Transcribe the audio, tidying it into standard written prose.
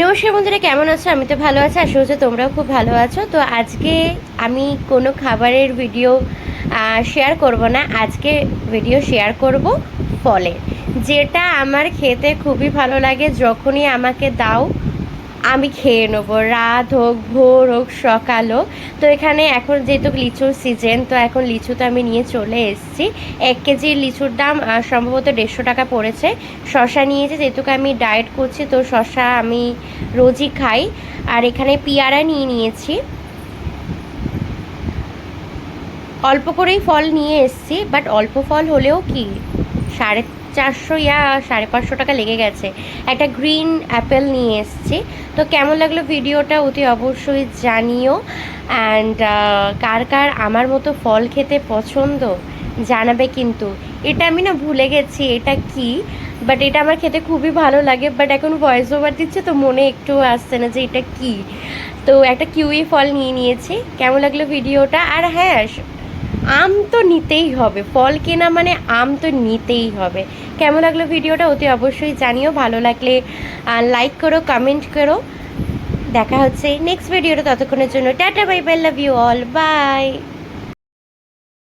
নমস্কার বন্ধুরা, কেমন আছো? আমি তো ভালো আছি, আশা করছি তোমরাও খুব ভালো আছো। তো আজকে আমি কোনো খাবারের ভিডিও শেয়ার করব না। আজকে ভিডিও শেয়ার করব ফলের, যেটা আমার খেতে খুবই ভালো লাগে। যখনই আমাকে দাও আমি খেয়ে নেবো, রাত হোক, ভোর হোক, সকাল হোক। তো এখানে এখন যেহেতু লিচুর সিজন, তো এখন লিচু তো আমি নিয়ে চলে এসেছি। 1 কেজি লিচুর দাম সম্ভবত 150 টাকা পড়েছে। শশা নিয়েছি, যেহেতু আমি ডায়েট করছি, তো শশা আমি রোজই খাই। আর এখানে পেয়ারা নিয়ে নিয়েছি। অল্প করেই ফল নিয়ে এসেছি, বাট অল্প ফল হলেও কি 450 ইয়া 550 টাকা লেগে গেছে। একটা গ্রিন অ্যাপেল নিয়ে এসেছি। তো কেমন লাগলো ভিডিওটা অতি অবশ্যই জানিও। অ্যান্ড কার কার আমার মতো ফল খেতে পছন্দ জানাবে কিন্তু। এটা আমি না ভুলে গেছি এটা কি, বাট এটা আমার খেতে খুবই ভালো লাগে। বাট এখন ভয়েস ওভার দিচ্ছে তো মনে একটু আসছে না যে এটা কি। তো একটা কিউই ফল নিয়ে নিয়েছি। কেমন লাগলো ভিডিওটা? আর হ্যাঁ, আম তো নিতেই হবে, ফল কেনা মানে আম তো নিতেই হবে। কেমন লাগলো ভিডিওটা অতি অবশ্যই জানিও। ভালো লাগলে লাইক করো, কমেন্ট করো। দেখা হচ্ছে নেক্সট ভিডিওটা, ততক্ষণের জন্য tata, bye bye, love you all, by.